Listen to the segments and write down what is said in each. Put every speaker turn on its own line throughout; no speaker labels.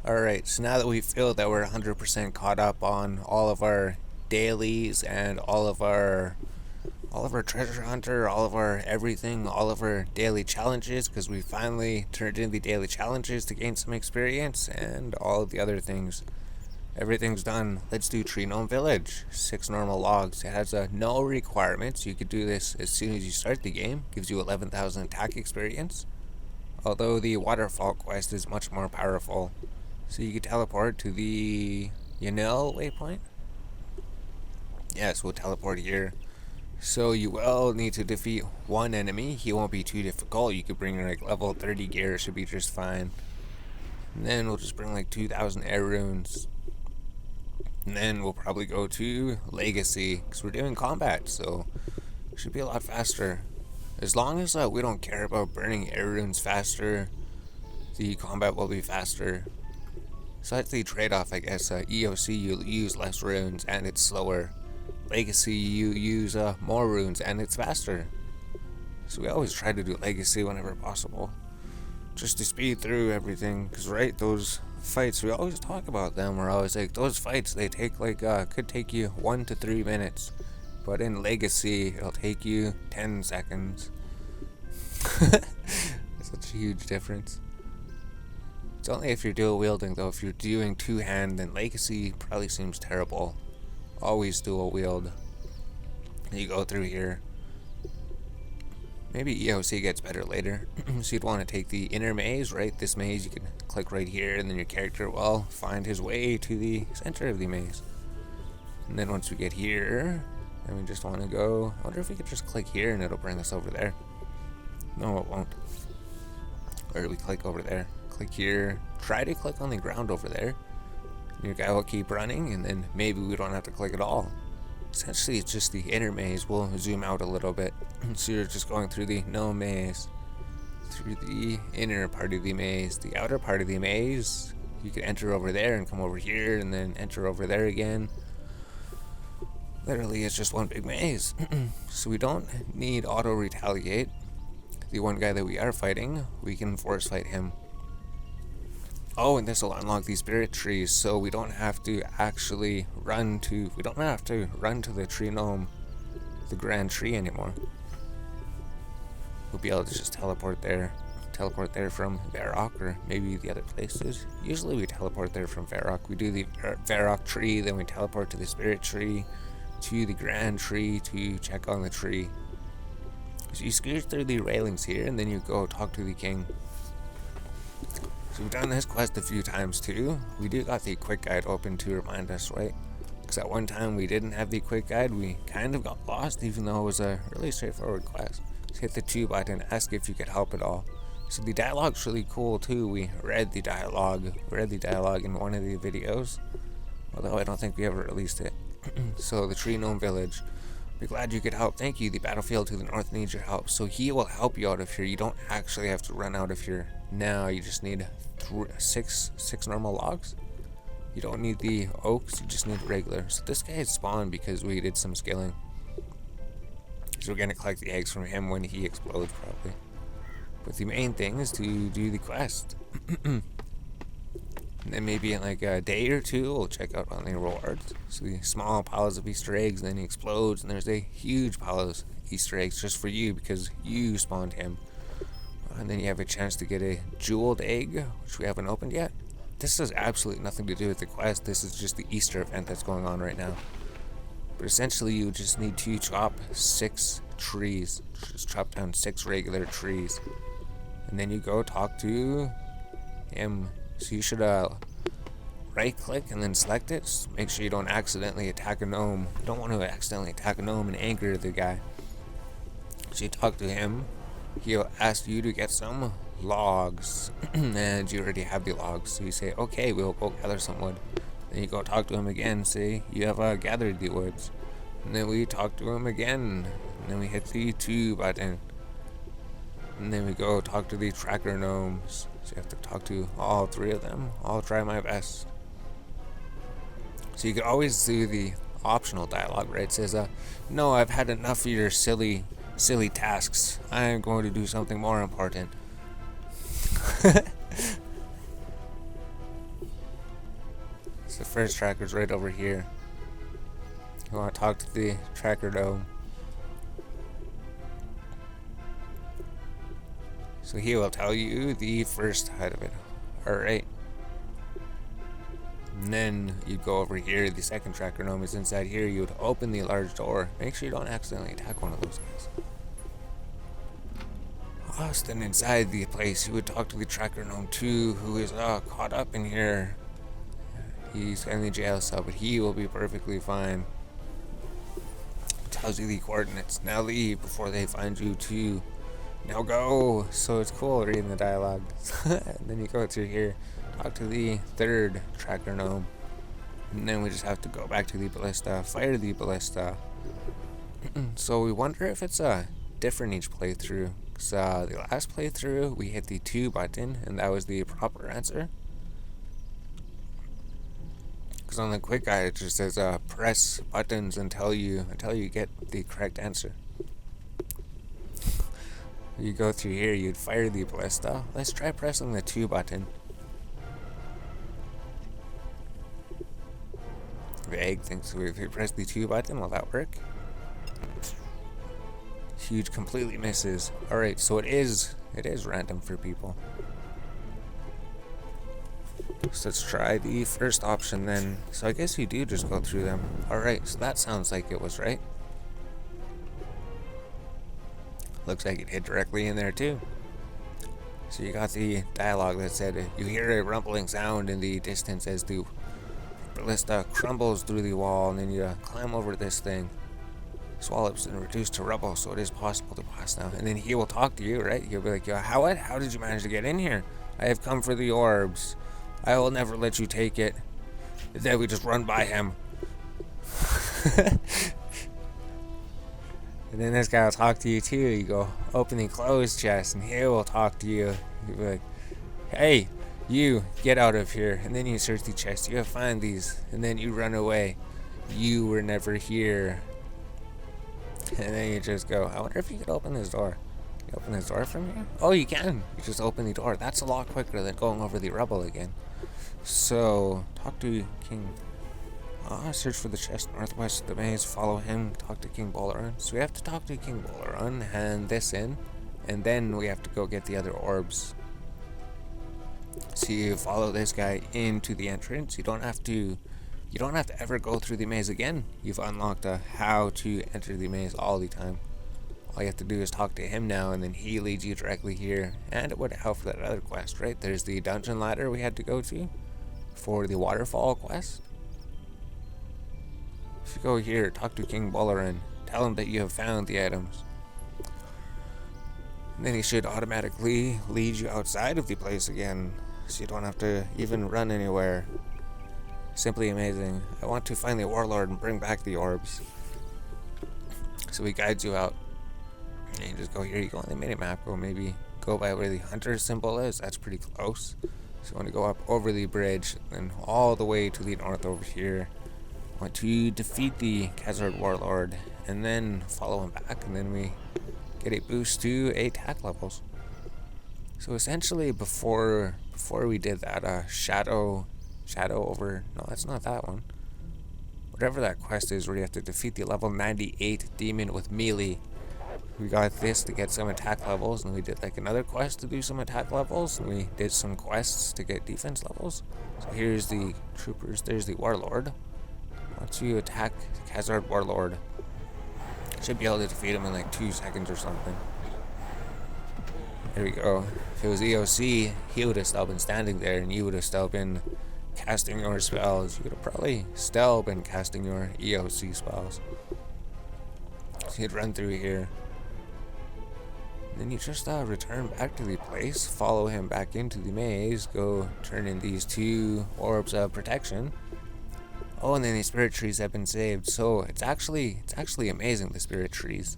Alright, so now that we feel that we're 100% caught up on all of our dailies and all of our treasure hunter, all of our everything, all of our daily challenges, because we finally turned in the daily challenges to gain some experience, and all of the other things. Everything's done. Let's do Tree Gnome Village. 6 normal logs. It has no requirements. You could do this as soon as you start the game. Gives you 11,000 attack experience. Although the waterfall quest is much more powerful. So you can teleport to the Yanil waypoint. Yes, we'll teleport here. So you will need to defeat one enemy. He won't be too difficult. You could bring like level 30 gear, should be just fine. And then we'll just bring like 2,000 air runes. And then we'll probably go to Legacy, because we're doing combat, so it should be a lot faster. As long as we don't care about burning air runes faster, the combat will be faster. So that's the trade-off, I guess. EOC, you use less runes and it's slower. Legacy, you use more runes and it's faster. So we always try to do Legacy whenever possible, just to speed through everything. Because right, those fights, we always talk about them. We're always like, those fights, they take like could take you 1 to 3 minutes, but in Legacy it'll take you 10 seconds. Such a huge difference. It's only if you're dual wielding though. If you're doing two-hand, then Legacy probably seems terrible. Always dual wield. You go through here. Maybe EOC gets better later. So you'd want to take the inner maze, right? This maze, you can click right here, and then your character will find his way to the center of the maze. And then once we get here, then we just want to go. I wonder if we could just click here and it'll bring us over there. No, it won't. Or we click over there. Click here. Try to click on the ground over there. Your guy will keep running, and then maybe we don't have to click at all. Essentially, it's just the inner maze. We'll zoom out a little bit. So you're just going through the gnome maze, through the inner part of the maze. The outer part of the maze, you can enter over there and come over here, and then enter over there again. Literally, it's just one big maze. So we don't need auto retaliate. The one guy that we are fighting, we can force fight him. Oh, and this will unlock these spirit trees, so we don't have to actually run to, the tree gnome, the grand tree anymore. We'll be able to just teleport there from Varrock, or maybe the other places. Usually we teleport there from Varrock. We do the Varrock tree, then we teleport to the spirit tree, to the grand tree to check on the tree. So you scooch through the railings here, and then you go talk to the king. So we've done this quest a few times too. We do got the quick guide open to remind us, right? Because at one time we didn't have the quick guide. We kind of got lost, even though it was a really straightforward quest. Just hit the 2 button, ask if you could help at all. So the dialogue's really cool too. We read the dialogue in one of the videos, although I don't think we ever released it. So the Tree Gnome Village. Be glad you could help. Thank you. The battlefield to the north needs your help. So he will help you out of here. You don't actually have to run out of here now. You just need six normal logs. You don't need the oaks. You just need regular. So this guy is spawned because we did some scaling. So we're gonna collect the eggs from him when he explodes, probably. But the main thing is to do the quest. And then maybe in like a day or two, we'll check out on the rewards. So the small piles of Easter eggs, and then he explodes, and there's a huge pile of Easter eggs just for you because you spawned him. And then you have a chance to get a jeweled egg, which we haven't opened yet. This has absolutely nothing to do with the quest. This is just the Easter event that's going on right now. But essentially, you just need to chop 6 trees. Just chop down 6 regular trees. And then you go talk to him. So you should right click and then select it. Just make sure you don't accidentally attack a gnome. You don't want to accidentally attack a gnome and anger the guy. So you talk to him. He'll ask you to get some logs. And you already have the logs. So you say, okay, we'll go gather some wood. Then you go talk to him again. Say, you have gathered the woods. And then we talk to him again. And then we hit the 2 button. And then we go talk to the tracker gnomes. So you have to talk to all 3 of them. I'll try my best. So you could always do the optional dialogue, right? It says, no, I've had enough of your silly tasks. I'm going to do something more important. So the first tracker's right over here. You want to talk to the tracker Gnome. So he will tell you the first side of it. Alright. And then you'd go over here. The second tracker Gnome is inside here. You would open the large door. Make sure you don't accidentally attack one of those guys. Then inside the place, you would talk to the tracker Gnome 2, who is caught up in here. He's in the jail cell, but he will be perfectly fine. Tells you the coordinates. Now leave before they find you too. Now go. So it's cool reading the dialogue. And then you go through here, talk to the third tracker Gnome, and then we just have to go back to the ballista, fire the ballista. So we wonder if it's different each playthrough. So the last playthrough we hit the 2 button, and that was the proper answer. Because on the quick guide it just says press buttons until you get the correct answer. You go through here, you'd fire the ballista. Let's try pressing the 2 button. The egg thinks if we press the 2 button, will that work? Huge completely misses. Alright, so it is random for people. So let's try the first option then. So I guess you do just go through them. Alright, so that sounds like it was right. Looks like it hit directly in there too. So you got the dialogue that said, you hear a rumbling sound in the distance as the ballista crumbles through the wall, and then you climb over this thing. Swallows and reduced to rubble, so it is possible to pass now. And then he will talk to you, right? He'll be like, how did you manage to get in here? I have come for the orbs. I will never let you take it. And then we just run by him. And then this guy will talk to you too. You go, open the closed chest, and he will talk to you. He'll be like, hey, you, get out of here. And then you search the chest. You find these, and then you run away. You were never here. And then you just go, I wonder if you could open this door. You open this door from here? Oh, you can. You just open the door. That's a lot quicker than going over the rubble again. So, talk to King. Search for the chest northwest of the maze. Follow him. Talk to King Bolaron. So we have to talk to King Bolaron, hand this in, and then we have to go get the other orbs. So you follow this guy into the entrance. You don't have to ever go through the maze again. You've unlocked how to enter the maze all the time. All you have to do is talk to him now, and then he leads you directly here. And it would help for that other quest, right? There's the dungeon ladder we had to go to for the waterfall quest. If you go here, talk to King Bolaron, tell him that you have found the items. And then he should automatically lead you outside of the place again, so you don't have to even run anywhere. Simply amazing. I want to find the warlord and bring back the orbs. So he guides you out. And you just go here, you go on the minimap, maybe go by where the hunter symbol is. That's pretty close. So you want to go up over the bridge, and all the way to the north over here. Want to defeat the Khazard warlord, and then follow him back, and then we get a boost to attack levels. So essentially, before we did that, shadow over. No, that's not that one. Whatever that quest is, where you have to defeat the level 98 demon with melee. We got this to get some attack levels, and we did like another quest to do some attack levels, and we did some quests to get defense levels. So here's the troopers. There's the warlord. Once you attack the Khazard warlord, should be able to defeat him in like 2 seconds or something. There we go. If it was EOC, he would have still been standing there, and you would have still been casting your spells. You would have probably still been casting your EOC spells. So you'd run through here. And then you just return back to the place, follow him back into the maze, go turn in these 2 orbs of protection. Oh, and then the spirit trees have been saved. So it's actually amazing, the spirit trees.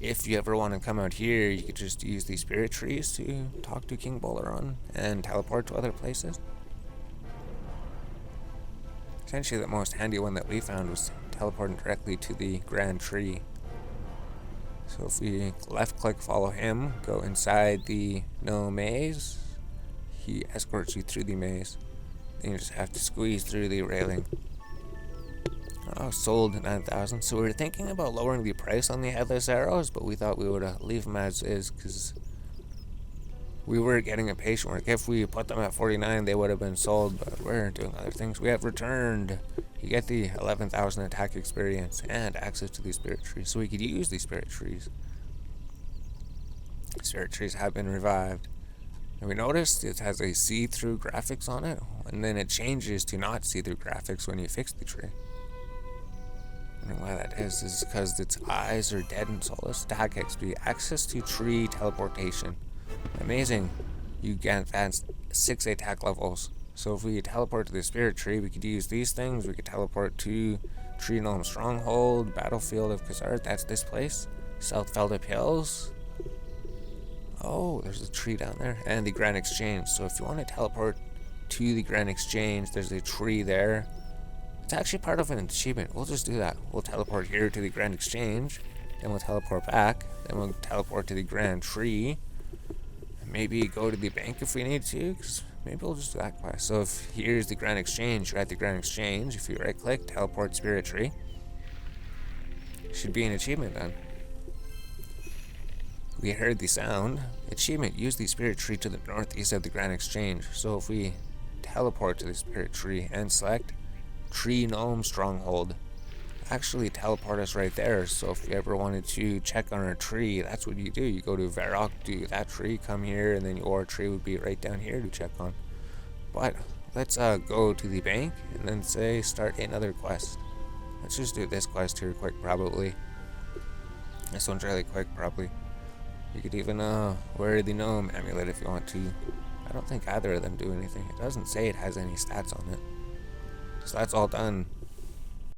If you ever want to come out here, you could just use the spirit trees to talk to King Bolaron and teleport to other places. Essentially, the most handy one that we found was teleporting directly to the Grand Tree. So if we left click, follow him, go inside the Gnome maze, he escorts you through the maze. Then you just have to squeeze through the railing. Oh, sold 9,000. So we were thinking about lowering the price on the headless arrows, but we thought we would leave them as is because we were getting impatient. Like if we put them at 49, they would have been sold, but we're doing other things. We have returned. You get the 11,000 attack experience and access to these spirit trees, so we could use these spirit trees. Spirit trees have been revived. And we noticed it has a see-through graphics on it, and then it changes to not see-through graphics when you fix the tree. And why that is because its eyes are dead and soulless. Attack XP, access to tree teleportation. Amazing. You get advanced 6 attack levels. So if we teleport to the spirit tree, we could use these things. We could teleport to Tree Gnome Stronghold, Battlefield of Khazard, that's this place. South Feldup Hills. Oh, there's a tree down there. And the Grand Exchange. So if you want to teleport to the Grand Exchange, there's a tree there. It's actually part of an achievement. We'll just do that. We'll teleport here to the Grand Exchange. Then we'll teleport back. Then we'll teleport to the Grand Tree. And maybe go to the bank if we need to. Because maybe we'll just do that quest. So if here's the Grand Exchange, you're at the Grand Exchange. If you right click, teleport Spirit Tree. Should be an achievement then. We heard the sound. Achievement, use the Spirit Tree to the northeast of the Grand Exchange. So if we teleport to the Spirit Tree and select Tree Gnome Stronghold, actually teleport us right there. So if you ever wanted to check on our tree, that's what you do. You go to Varrock, do that tree, come here, and then your tree would be right down here to check on. But let's go to the bank and then say start another quest. Let's just do this quest here quick, probably. This one's really quick, probably. You could even wear the gnome amulet if you want to. I don't think either of them do anything. It doesn't say it has any stats on it. So that's all done.